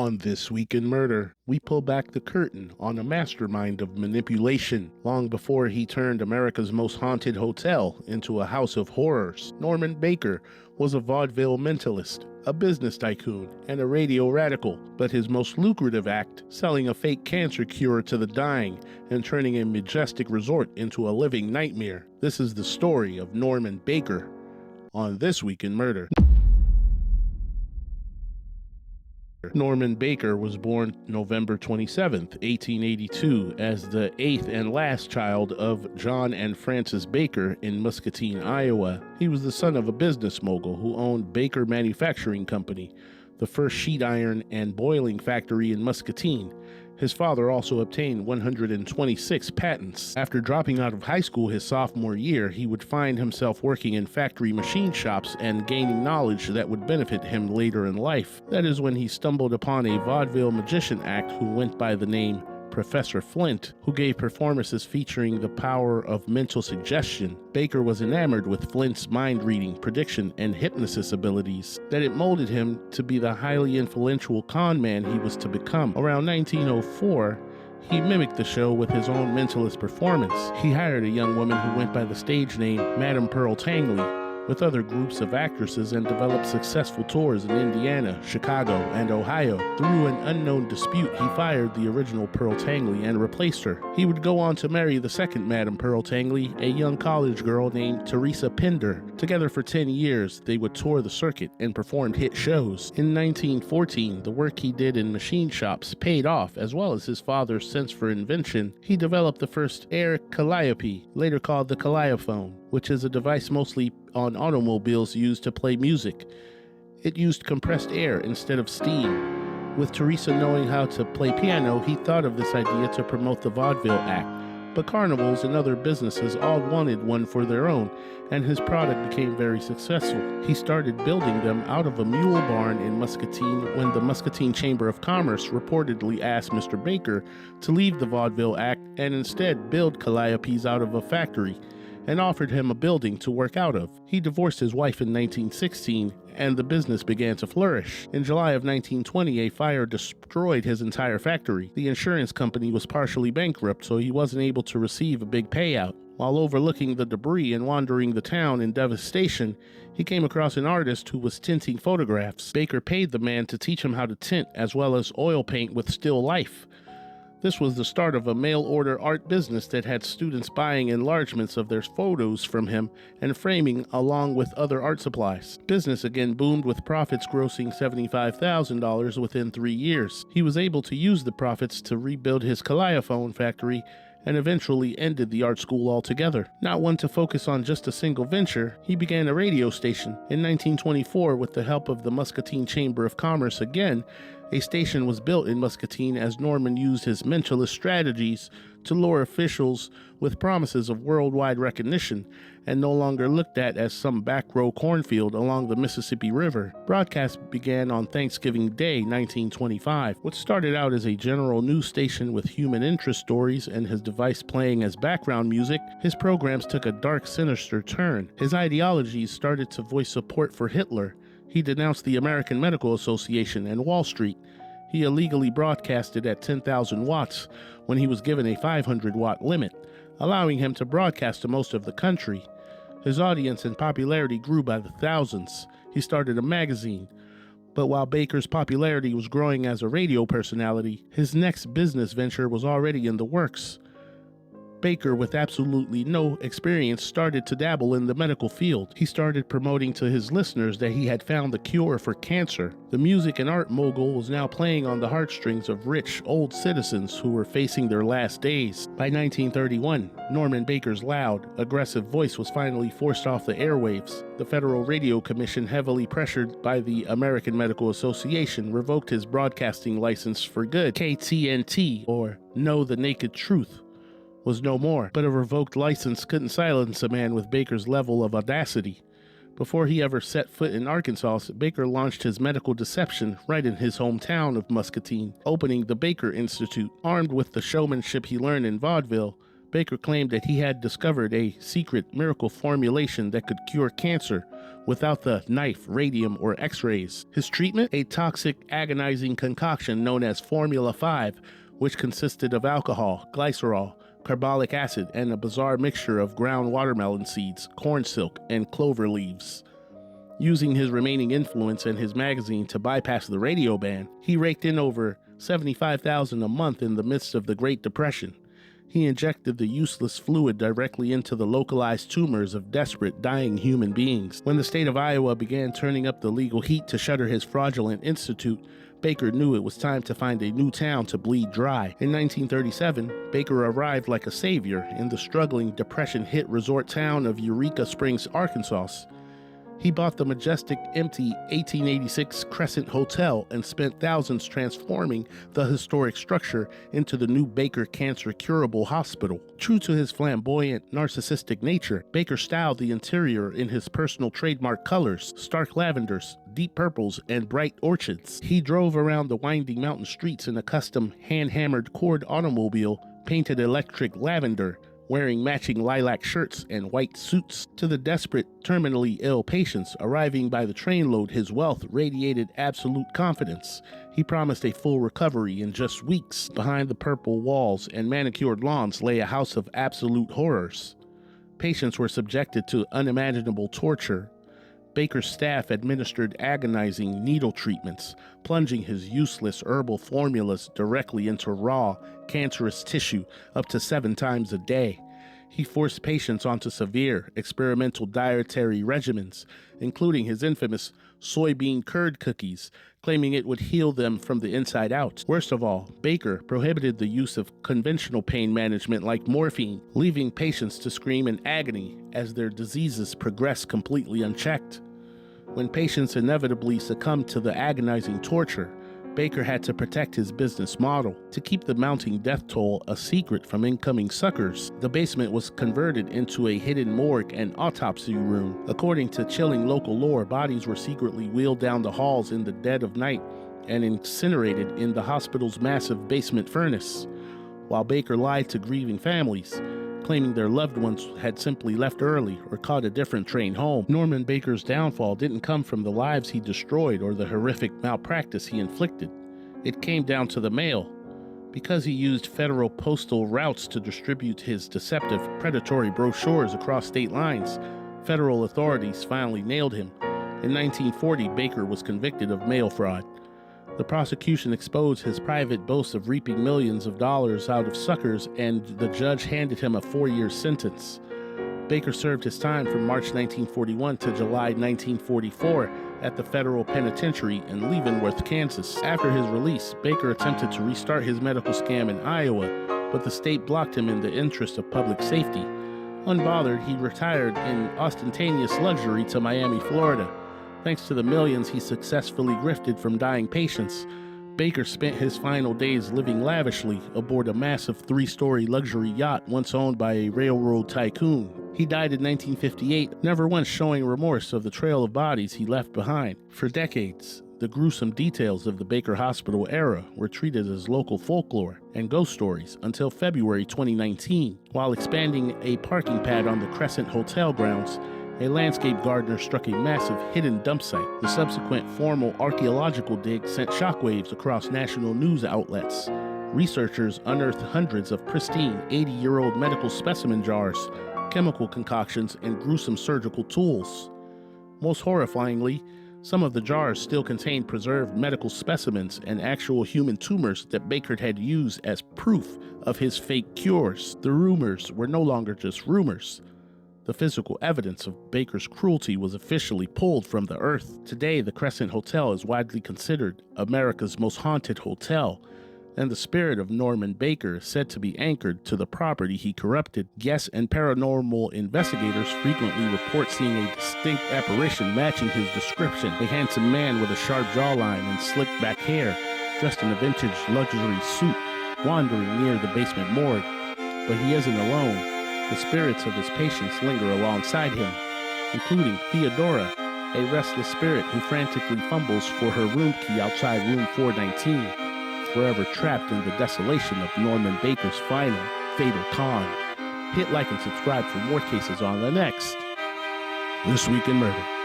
On This Week in Murder, we pull back the curtain on a mastermind of manipulation long before he turned America's most haunted hotel into a house of horrors. Norman Baker was a vaudeville mentalist, a business tycoon, and a radio radical, but his most lucrative act, selling a fake cancer cure to the dying and turning a majestic resort into a living nightmare. This is the story of Norman Baker on This Week in Murder. Norman Baker was born November 27, 1882, as the eighth and last child of John and Frances Baker in Muscatine, Iowa. He was the son of a business mogul who owned Baker Manufacturing Company, the first sheet iron and boiling factory in Muscatine. His father also obtained 126 patents. After dropping out of high school his sophomore year, he would find himself working in factory machine shops and gaining knowledge that would benefit him later in life. That is when he stumbled upon a vaudeville magician act who went by the name Professor Flint, who gave performances featuring the power of mental suggestion. Baker was enamored with Flint's mind reading, prediction, and hypnosis abilities, that it molded him to be the highly influential con man he was to become. Around 1904, he mimicked the show with his own mentalist performance. He hired a young woman who went by the stage name Madame Pearl Tangley, with other groups of actresses, and developed successful tours in Indiana, Chicago, and Ohio. Through an unknown dispute, he fired the original Pearl Tangley and replaced her. He would go on to marry the second Madame Pearl Tangley, a young college girl named Teresa Pender. Together for 10 years, they would tour the circuit and performed hit shows. In 1914, the work he did in machine shops paid off, as well as his father's sense for invention. He developed the first air calliope, later called the calliophone, which is a device mostly on automobiles used to play music. It used compressed air instead of steam. With Teresa knowing how to play piano, he thought of this idea to promote the vaudeville act. But carnivals and other businesses all wanted one for their own, and his product became very successful. He started building them out of a mule barn in Muscatine when the Muscatine Chamber of Commerce reportedly asked Mr. Baker to leave the vaudeville act and instead build calliopes out of a factory, and offered him a building to work out of. He divorced his wife in 1916, and the business began to flourish. In July of 1920, a fire destroyed his entire factory. The insurance company was partially bankrupt, so he wasn't able to receive a big payout. While overlooking the debris and wandering the town in devastation, he came across an artist who was tinting photographs. Baker paid the man to teach him how to tint as well as oil paint with still life. This was the start of a mail-order art business that had students buying enlargements of their photos from him and framing along with other art supplies. Business again boomed, with profits grossing $75,000 within 3 years. He was able to use the profits to rebuild his calliophone factory and eventually ended the art school altogether. Not one to focus on just a single venture, he began a radio station. In 1924, with the help of the Muscatine Chamber of Commerce again, a station was built in Muscatine as Norman used his mentalist strategies to lure officials with promises of worldwide recognition, and no longer looked at as some back row cornfield along the Mississippi River. Broadcasts began on Thanksgiving Day, 1925. What started out as a general news station with human interest stories and his device playing as background music, his programs took a dark, sinister turn. His ideologies started to voice support for Hitler. He denounced the American Medical Association and Wall Street. He illegally broadcasted at 10,000 watts when he was given a 500-watt limit, allowing him to broadcast to most of the country. His audience and popularity grew by the thousands. He started a magazine. But while Baker's popularity was growing as a radio personality, his next business venture was already in the works. Baker, with absolutely no experience, started to dabble in the medical field. He started promoting to his listeners that he had found the cure for cancer. The music and art mogul was now playing on the heartstrings of rich, old citizens who were facing their last days. By 1931, Norman Baker's loud, aggressive voice was finally forced off the airwaves. The Federal Radio Commission, heavily pressured by the American Medical Association, revoked his broadcasting license for good. KTNT, or Know the Naked Truth, was no more, but a revoked license couldn't silence a man with Baker's level of audacity. Before he ever set foot in Arkansas, Baker launched his medical deception right in his hometown of Muscatine, opening the Baker Institute. Armed with the showmanship he learned in vaudeville, Baker claimed that he had discovered a secret miracle formulation that could cure cancer without the knife, radium, or x-rays. His treatment? A toxic, agonizing concoction known as Formula 5, which consisted of alcohol, glycerol, carbolic acid, and a bizarre mixture of ground watermelon seeds, corn silk, and clover leaves. Using his remaining influence and his magazine to bypass the radio ban, he raked in over $75,000 a month in the midst of the Great Depression. He injected the useless fluid directly into the localized tumors of desperate, dying human beings. When the state of Iowa began turning up the legal heat to shutter his fraudulent institute, Baker knew it was time to find a new town to bleed dry. In 1937, Baker arrived like a savior in the struggling, depression-hit resort town of Eureka Springs, Arkansas. He bought the majestic, empty 1886 Crescent Hotel and spent thousands transforming the historic structure into the new Baker Cancer Curable Hospital. True to his flamboyant, narcissistic nature, Baker styled the interior in his personal trademark colors: stark lavenders, deep purples, and bright orchids. He drove around the winding mountain streets in a custom hand-hammered Cord automobile painted electric lavender, wearing matching lilac shirts and white suits. To the desperate, terminally ill patients arriving by the trainload, his wealth radiated absolute confidence. He promised a full recovery in just weeks. Behind the purple walls and manicured lawns lay a house of absolute horrors. Patients were subjected to unimaginable torture. Baker's staff administered agonizing needle treatments, plunging his useless herbal formulas directly into raw, cancerous tissue up to 7 times a day. He forced patients onto severe, experimental dietary regimens, including his infamous soybean curd cookies, claiming it would heal them from the inside out. Worst of all, Baker prohibited the use of conventional pain management like morphine, leaving patients to scream in agony as their diseases progressed completely unchecked. When patients inevitably succumbed to the agonizing torture, Baker had to protect his business model. To keep the mounting death toll a secret from incoming suckers, the basement was converted into a hidden morgue and autopsy room. According to chilling local lore, bodies were secretly wheeled down the halls in the dead of night and incinerated in the hospital's massive basement furnace, while Baker lied to grieving families, claiming their loved ones had simply left early or caught a different train home. Norman Baker's downfall didn't come from the lives he destroyed or the horrific malpractice he inflicted. It came down to the mail. Because he used federal postal routes to distribute his deceptive, predatory brochures across state lines, federal authorities finally nailed him. In 1940, Baker was convicted of mail fraud. The prosecution exposed his private boast of reaping millions of dollars out of suckers, and the judge handed him a 4-year sentence. Baker served his time from March 1941 to July 1944 at the federal penitentiary in Leavenworth, Kansas. After his release, Baker attempted to restart his medical scam in Iowa, but the state blocked him in the interest of public safety. Unbothered, he retired in ostentatious luxury to Miami, Florida. Thanks to the millions he successfully grifted from dying patients, Baker spent his final days living lavishly aboard a massive 3-story luxury yacht once owned by a railroad tycoon. He died in 1958, never once showing remorse of the trail of bodies he left behind. For decades, the gruesome details of the Baker Hospital era were treated as local folklore and ghost stories until February 2019, while expanding a parking pad on the Crescent Hotel grounds. A landscape gardener struck a massive hidden dump site. The subsequent formal archaeological dig sent shockwaves across national news outlets. Researchers unearthed hundreds of pristine 80-year-old medical specimen jars, chemical concoctions, and gruesome surgical tools. Most horrifyingly, some of the jars still contained preserved medical specimens and actual human tumors that Baker had used as proof of his fake cures. The rumors were no longer just rumors. The physical evidence of Baker's cruelty was officially pulled from the earth. Today, the Crescent Hotel is widely considered America's most haunted hotel, and the spirit of Norman Baker is said to be anchored to the property he corrupted. Guests and paranormal investigators frequently report seeing a distinct apparition matching his description: a handsome man with a sharp jawline and slicked back hair, dressed in a vintage luxury suit, wandering near the basement morgue. But he isn't alone. The spirits of his patients linger alongside him, including Theodora, a restless spirit who frantically fumbles for her room key outside room 419, forever trapped in the desolation of Norman Baker's final, fatal con. Hit like and subscribe for more cases on the next This Week in Murder.